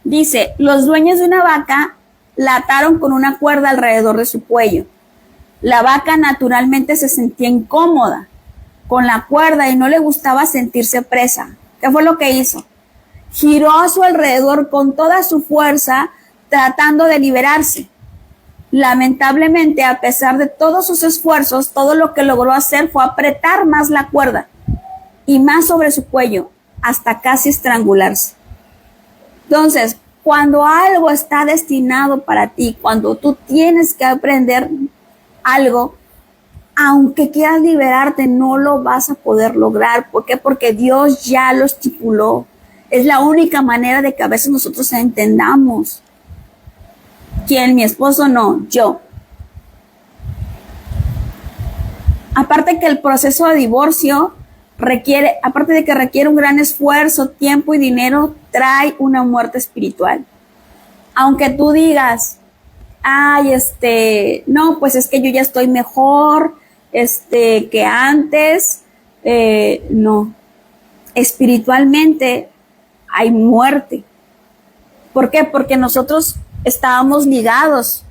Dice, los dueños de una vaca la ataron con una cuerda alrededor de su cuello. La vaca naturalmente se sentía incómoda con la cuerda y no le gustaba sentirse presa. ¿Qué fue lo que hizo? Giró a su alrededor con toda su fuerza, tratando de liberarse. Lamentablemente, a pesar de todos sus esfuerzos, todo lo que logró hacer fue apretar más la cuerda y más sobre su cuello, hasta casi estrangularse. Entonces, cuando algo está destinado para ti, cuando tú tienes que aprender algo, aunque quieras liberarte, no lo vas a poder lograr. ¿Por qué? Porque Dios ya lo estipuló. Es la única manera de que a veces nosotros entendamos. ¿Quién? Mi esposo, no, yo. Aparte que el proceso de divorcio aparte de que requiere un gran esfuerzo, tiempo y dinero, trae una muerte espiritual. Aunque tú digas, ay, no, pues es que yo ya estoy mejor, que antes, no. Espiritualmente hay muerte. ¿Por qué? Porque nosotros estábamos ligados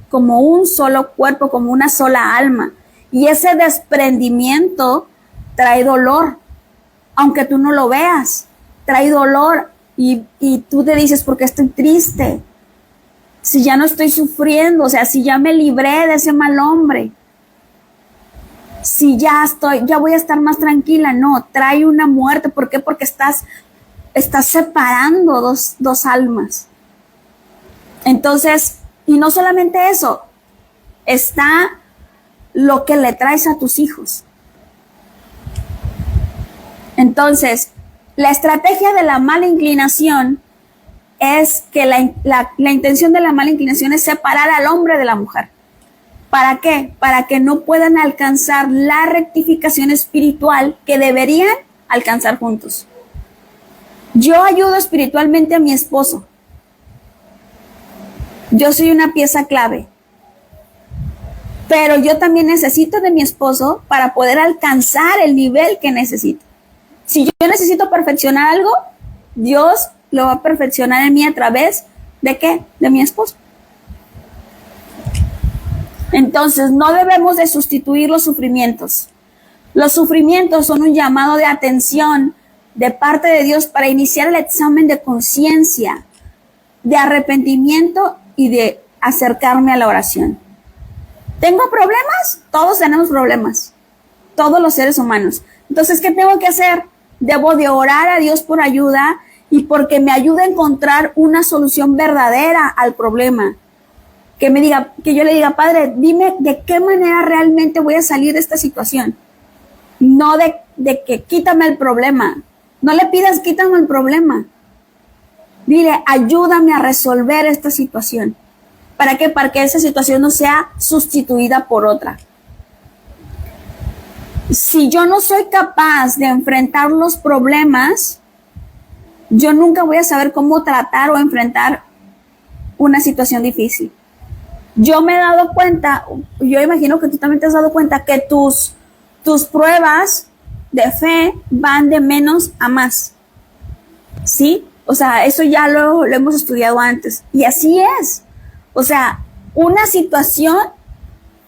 como un solo cuerpo, como una sola alma. Y ese desprendimiento trae dolor, aunque tú no lo veas, trae dolor. Y tú te dices, ¿por qué estoy triste? Si ya no estoy sufriendo, o sea, si ya me libré de ese mal hombre, si ya voy a estar más tranquila. No, trae una muerte. ¿Por qué? Porque estás separando dos almas. Entonces, y no solamente eso, está lo que le traes a tus hijos. Entonces, la estrategia de la mala inclinación es que la intención de la mala inclinación es separar al hombre de la mujer. ¿Para qué? Para que no puedan alcanzar la rectificación espiritual que deberían alcanzar juntos. Yo ayudo espiritualmente a mi esposo. Yo soy una pieza clave. Pero yo también necesito de mi esposo para poder alcanzar el nivel que necesito. Si yo necesito perfeccionar algo, Dios lo va a perfeccionar en mí a través ¿de qué? De mi esposo. Entonces, no debemos de sustituir los sufrimientos. Los sufrimientos son un llamado de atención de parte de Dios para iniciar el examen de conciencia, de arrepentimiento y de acercarme a la oración. ¿Tengo problemas? Todos tenemos problemas. Todos los seres humanos. Entonces, ¿qué tengo que hacer? Debo de orar a Dios por ayuda y porque me ayude a encontrar una solución verdadera al problema. Que yo le diga, Padre, dime de qué manera realmente voy a salir de esta situación. No de que quítame el problema. No le pidas quítame el problema. Dile, ayúdame a resolver esta situación. ¿Para qué? Para que esa situación no sea sustituida por otra. Si yo no soy capaz de enfrentar los problemas, yo nunca voy a saber cómo tratar o enfrentar una situación difícil. Yo me he dado cuenta, yo imagino que tú también te has dado cuenta que tus pruebas de fe van de menos a más. ¿Sí? O sea, eso ya lo hemos estudiado antes. Y así es. O sea,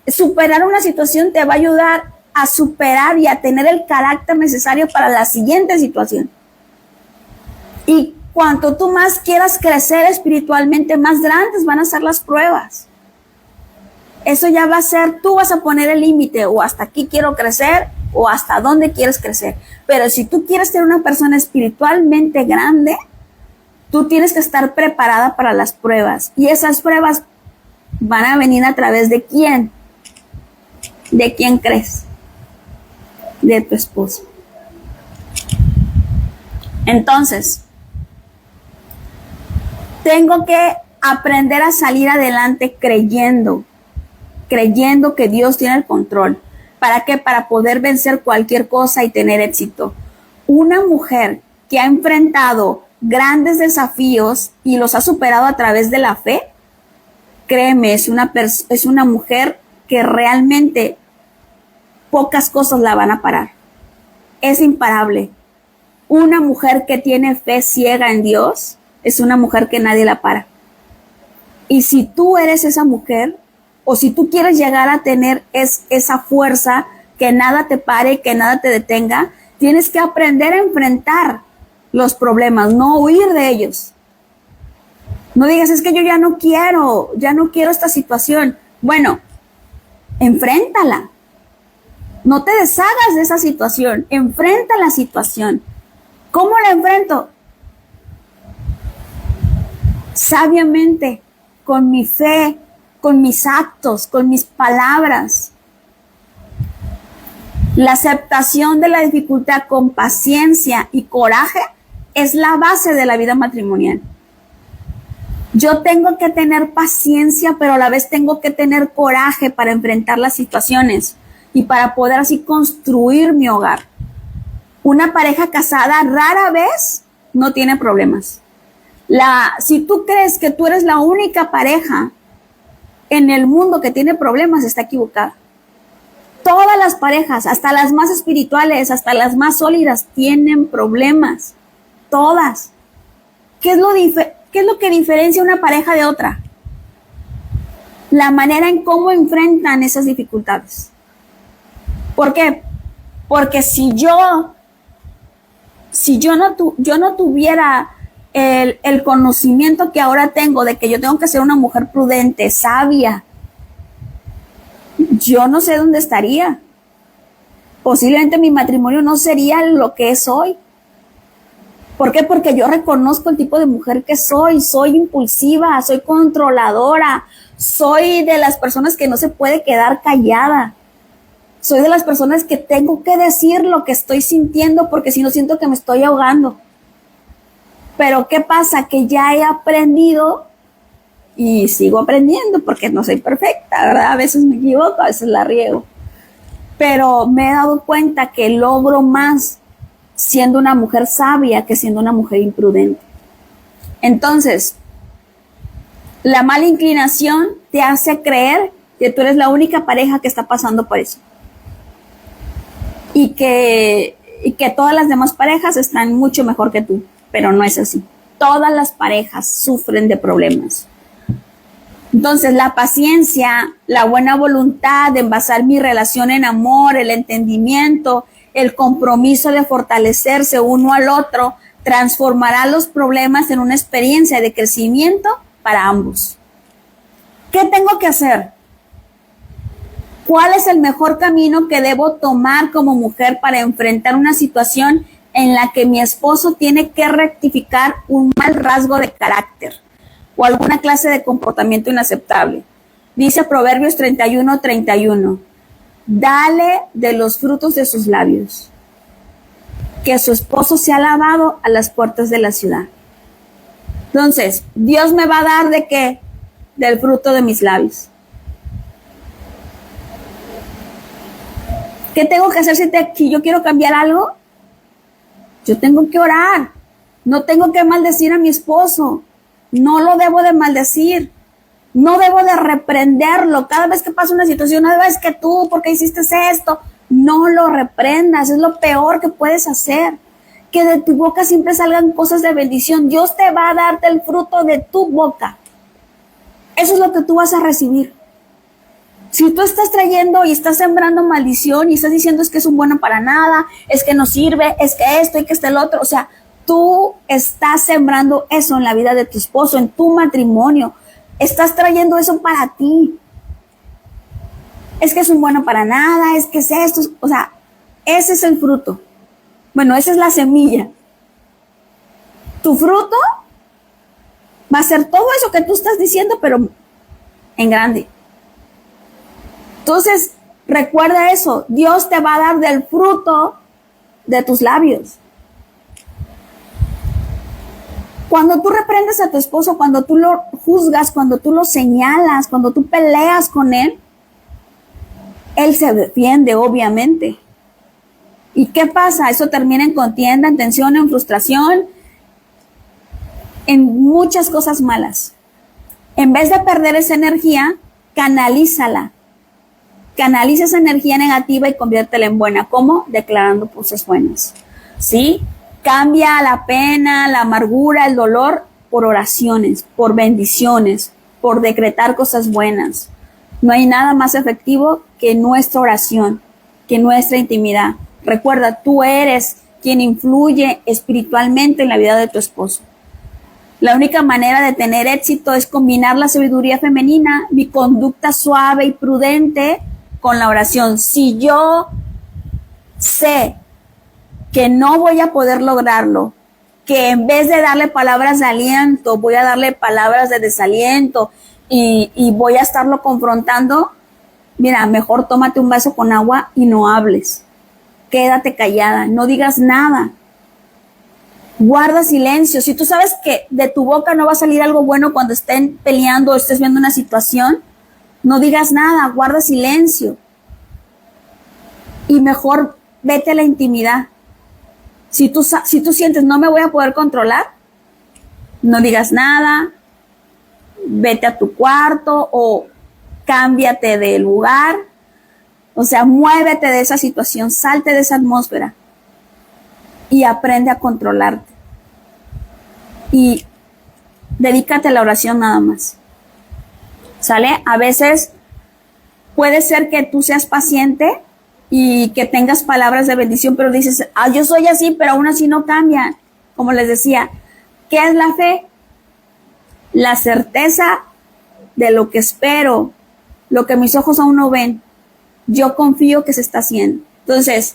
superar una situación te va a ayudar a superar y a tener el carácter necesario para la siguiente situación. Y cuanto tú más quieras crecer espiritualmente, más grandes van a ser las pruebas. Eso ya va a ser, tú vas a poner el límite, o hasta aquí quiero crecer, o hasta dónde quieres crecer. Pero si tú quieres ser una persona espiritualmente grande, tú tienes que estar preparada para las pruebas. Y esas pruebas van a venir a través de ¿quién? ¿De quién crees? De tu esposo. Entonces, tengo que aprender a salir adelante creyendo que Dios tiene el control. ¿Para qué? Para poder vencer cualquier cosa y tener éxito. Una mujer que ha enfrentado grandes desafíos y los ha superado a través de la fe, créeme, es una mujer que realmente pocas cosas la van a parar. es imparable. Una mujer que tiene fe ciega en Dios es una mujer que nadie la para. Y si tú eres esa mujer, o si tú quieres llegar a tener esa fuerza, que nada te pare, que nada te detenga, tienes que aprender a enfrentar los problemas, no huir de ellos. No digas, es que yo ya no quiero esta situación. Bueno, enfréntala. No te deshagas de esa situación, enfrenta la situación. ¿Cómo la enfrento? Sabiamente, con mi fe, con mis actos, con mis palabras. La aceptación de la dificultad con paciencia y coraje es la base de la vida matrimonial. Yo tengo que tener paciencia, pero a la vez tengo que tener coraje para enfrentar las situaciones y para poder así construir mi hogar. Una pareja casada rara vez no tiene problemas. Si tú crees que tú eres la única pareja en el mundo que tiene problemas, está equivocada. Todas las parejas, hasta las más espirituales, hasta las más sólidas, tienen problemas. Todas. ¿Qué es lo que diferencia una pareja de otra? La manera en cómo enfrentan esas dificultades. ¿Por qué? Porque si yo no tuviera el conocimiento que ahora tengo de que yo tengo que ser una mujer prudente, sabia, yo no sé dónde estaría. Posiblemente mi matrimonio no sería lo que es hoy. ¿Por qué? Porque yo reconozco el tipo de mujer que soy impulsiva, soy controladora, soy de las personas que no se puede quedar callada. Soy de las personas que tengo que decir lo que estoy sintiendo porque si no siento que me estoy ahogando. Pero ¿qué pasa? Que ya he aprendido y sigo aprendiendo porque no soy perfecta, ¿verdad? A veces me equivoco, a veces la riego. Pero me he dado cuenta que logro más siendo una mujer sabia que siendo una mujer imprudente. Entonces, la mala inclinación te hace creer que tú eres la única pareja que está pasando por eso. Y que todas las demás parejas están mucho mejor que tú, pero no es así. Todas las parejas sufren de problemas. Entonces, la paciencia, la buena voluntad de envasar mi relación en amor, el entendimiento, el compromiso de fortalecerse uno al otro, transformará los problemas en una experiencia de crecimiento para ambos. ¿Qué tengo que hacer? ¿Cuál es el mejor camino que debo tomar como mujer para enfrentar una situación en la que mi esposo tiene que rectificar un mal rasgo de carácter o alguna clase de comportamiento inaceptable? Dice Proverbios 31:31. Dale de los frutos de sus labios, que su esposo sea lavado a las puertas de la ciudad. Entonces, Dios me va a dar ¿de qué? Del fruto de mis labios. ¿Qué tengo que hacer si yo quiero cambiar algo? Yo tengo que orar. No tengo que maldecir a mi esposo. No lo debo de maldecir. No debo de reprenderlo. Cada vez que pasa una situación, no es que tú, ¿por qué hiciste esto? No lo reprendas. Es lo peor que puedes hacer. Que de tu boca siempre salgan cosas de bendición. Dios te va a dar del fruto de tu boca. Eso es lo que tú vas a recibir. Si tú estás trayendo y estás sembrando maldición y estás diciendo es que es un bueno para nada, es que no sirve, es que esto y que el otro, o sea, tú estás sembrando eso en la vida de tu esposo, en tu matrimonio. Estás trayendo eso para ti. Es que es un bueno para nada, es que es esto, o sea, ese es el fruto. Bueno, esa es la semilla. Tu fruto va a ser todo eso que tú estás diciendo, pero en grande. Entonces, recuerda eso, Dios te va a dar del fruto de tus labios. Cuando tú reprendes a tu esposo, cuando tú lo juzgas, cuando tú lo señalas, cuando tú peleas con él se defiende, obviamente. ¿Y qué pasa? Eso termina en contienda, en tensión, en frustración, en muchas cosas malas. En vez de perder esa energía, canalízala. Canaliza esa energía negativa y conviértela en buena. ¿Cómo? Declarando cosas buenas. ¿Sí? Cambia la pena, la amargura, el dolor por oraciones, por bendiciones, por decretar cosas buenas. No hay nada más efectivo que nuestra oración, que nuestra intimidad. Recuerda, tú eres quien influye espiritualmente en la vida de tu esposo. La única manera de tener éxito es combinar la sabiduría femenina, mi conducta suave y prudente, con la oración. Si yo sé que no voy a poder lograrlo, que en vez de darle palabras de aliento, voy a darle palabras de desaliento y voy a estarlo confrontando, mira, mejor tómate un vaso con agua y no hables. Quédate callada, no digas nada. Guarda silencio. Si tú sabes que de tu boca no va a salir algo bueno cuando estén peleando o estés viendo una situación, no digas nada, guarda silencio. Y mejor vete a la intimidad. Si tú sientes no me voy a poder controlar, no digas nada, vete a tu cuarto o cámbiate de lugar. O sea, muévete de esa situación, salte de esa atmósfera y aprende a controlarte. Y dedícate a la oración nada más. ¿Sale? A veces puede ser que tú seas paciente y que tengas palabras de bendición, pero dices, yo soy así, pero aún así no cambia. Como les decía, ¿qué es la fe? La certeza de lo que espero, lo que mis ojos aún no ven. Yo confío que se está haciendo. Entonces,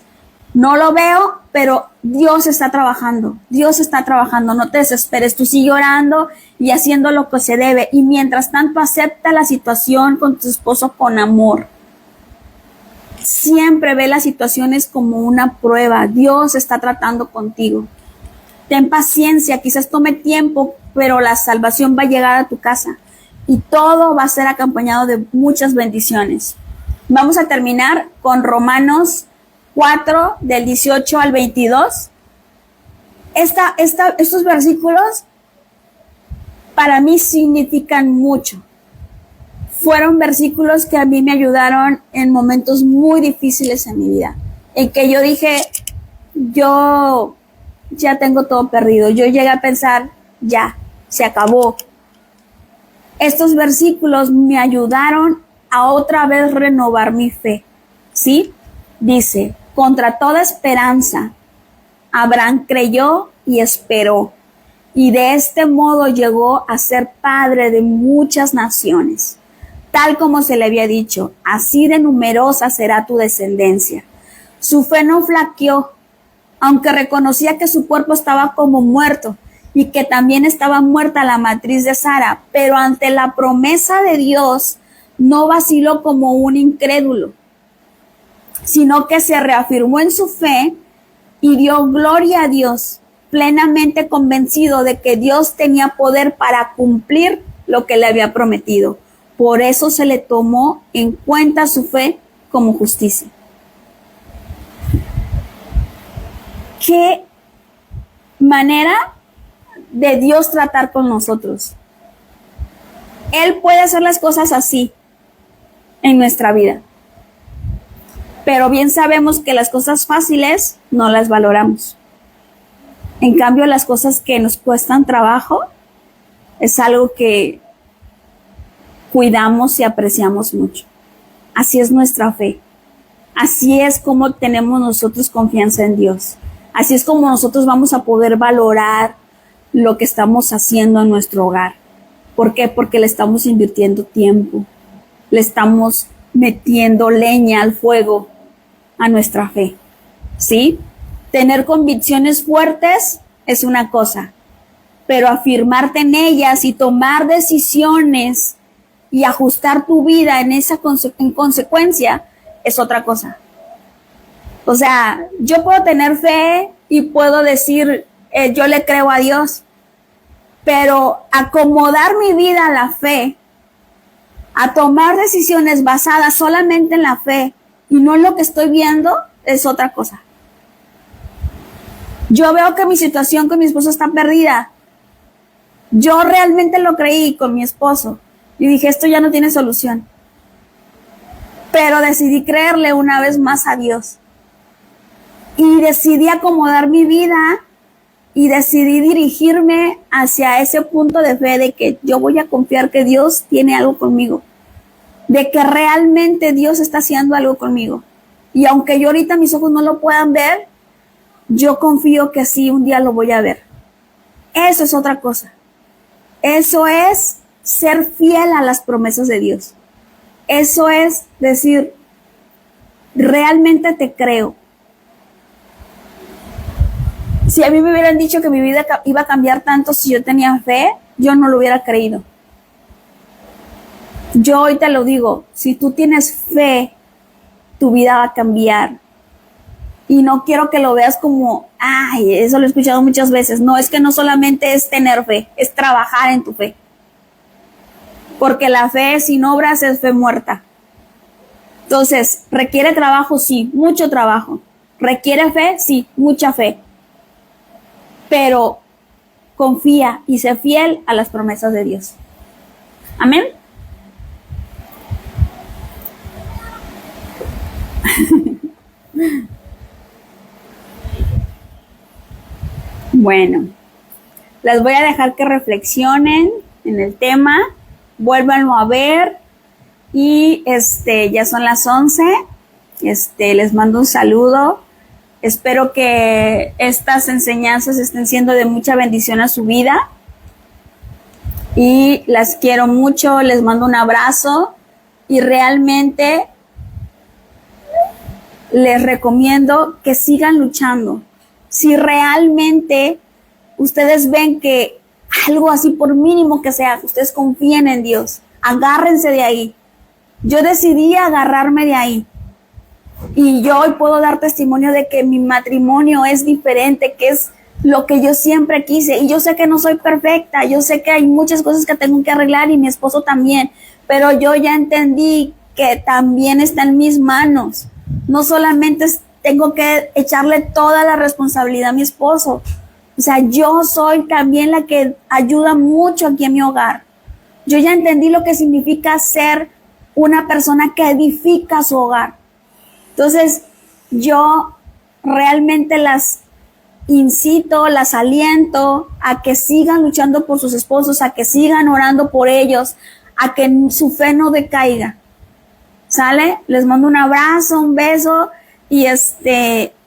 no lo veo, pero Dios está trabajando. Dios está trabajando. No te desesperes. Tú sigue orando y haciendo lo que se debe. Y mientras tanto, acepta la situación con tu esposo con amor. Siempre ve las situaciones como una prueba. Dios está tratando contigo. Ten paciencia. Quizás tome tiempo, pero la salvación va a llegar a tu casa. Y todo va a ser acompañado de muchas bendiciones. Vamos a terminar con Romanos 4, del 18 al 22. Estos versículos para mí significan mucho. Fueron versículos que a mí me ayudaron en momentos muy difíciles en mi vida, en que yo dije, yo ya tengo todo perdido. Yo llegué a pensar, ya, se acabó. Estos versículos me ayudaron a otra vez renovar mi fe, ¿sí? Dice, contra toda esperanza, Abraham creyó y esperó, y de este modo llegó a ser padre de muchas naciones, tal como se le había dicho, así de numerosa será tu descendencia. Su fe no flaqueó, aunque reconocía que su cuerpo estaba como muerto y que también estaba muerta la matriz de Sara, pero ante la promesa de Dios no vaciló como un incrédulo, sino que se reafirmó en su fe y dio gloria a Dios, plenamente convencido de que Dios tenía poder para cumplir lo que le había prometido. Por eso se le tomó en cuenta su fe como justicia. ¿Qué manera de Dios tratar con nosotros? Él puede hacer las cosas así en nuestra vida. Pero bien sabemos que las cosas fáciles no las valoramos. En cambio, las cosas que nos cuestan trabajo es algo que cuidamos y apreciamos mucho. Así es nuestra fe. Así es como tenemos nosotros confianza en Dios. Así es como nosotros vamos a poder valorar lo que estamos haciendo en nuestro hogar. ¿Por qué? Porque le estamos invirtiendo tiempo. Le estamos metiendo leña al fuego a nuestra fe, ¿sí? Tener convicciones fuertes es una cosa, pero afirmarte en ellas y tomar decisiones y ajustar tu vida en consecuencia es otra cosa. O sea, yo puedo tener fe y puedo decir, yo le creo a Dios, pero acomodar mi vida a la fe, a tomar decisiones basadas solamente en la fe y no en lo que estoy viendo, es otra cosa. Yo veo que mi situación con mi esposo está perdida. Yo realmente lo creí con mi esposo y dije, esto ya no tiene solución. pero decidí creerle una vez más a Dios. Y decidí acomodar mi vida y decidí dirigirme hacia ese punto de fe de que yo voy a confiar que Dios tiene algo conmigo, de que realmente Dios está haciendo algo conmigo. Y aunque yo ahorita mis ojos no lo puedan ver, yo confío que sí, un día lo voy a ver. Eso es otra cosa. Eso es ser fiel a las promesas de Dios. Eso es decir, realmente te creo. Si a mí me hubieran dicho que mi vida iba a cambiar tanto si yo tenía fe, yo no lo hubiera creído. Yo hoy te lo digo, si tú tienes fe, tu vida va a cambiar. Y no quiero que lo veas como, ay, eso lo he escuchado muchas veces. No, es que no solamente es tener fe, es trabajar en tu fe. Porque la fe sin obras es fe muerta. Entonces, ¿requiere trabajo? Sí, mucho trabajo. ¿Requiere fe? Sí, mucha fe. Pero confía y sé fiel a las promesas de Dios. Amén. Bueno, las voy a dejar que reflexionen en el tema, vuélvanlo a ver y ya son las 11. Les mando un saludo. Espero que estas enseñanzas estén siendo de mucha bendición a su vida. Y las quiero mucho, les mando un abrazo y realmente les recomiendo que sigan luchando. Si realmente ustedes ven que algo así, por mínimo que sea, ustedes confíen en Dios, agárrense de ahí. Yo decidí agarrarme de ahí. Y yo hoy puedo dar testimonio de que mi matrimonio es diferente, que es lo que yo siempre quise. Y yo sé que no soy perfecta, yo sé que hay muchas cosas que tengo que arreglar y mi esposo también, pero yo ya entendí que también está en mis manos. No solamente tengo que echarle toda la responsabilidad a mi esposo. O sea, yo soy también la que ayuda mucho aquí en mi hogar. Yo ya entendí lo que significa ser una persona que edifica su hogar. Entonces, yo realmente las incito, las aliento a que sigan luchando por sus esposos, a que sigan orando por ellos, a que su fe no decaiga. ¿Sale? Les mando un abrazo, un beso y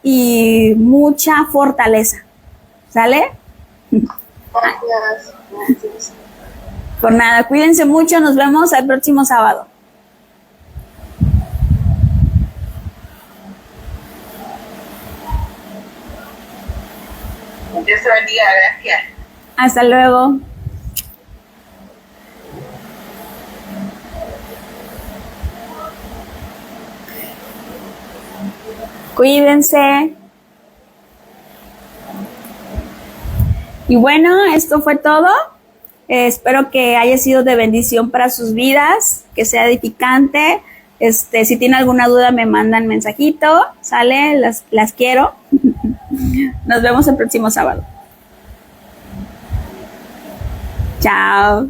y mucha fortaleza. ¿Sale? Gracias. Por nada, cuídense mucho, nos vemos el próximo sábado. Dios te bendiga, gracias. Hasta luego. Cuídense. Y bueno, esto fue todo. Espero que haya sido de bendición para sus vidas, que sea edificante. Si tienen alguna duda me mandan mensajito, ¿sale? Las quiero. Nos vemos el próximo sábado. Chao.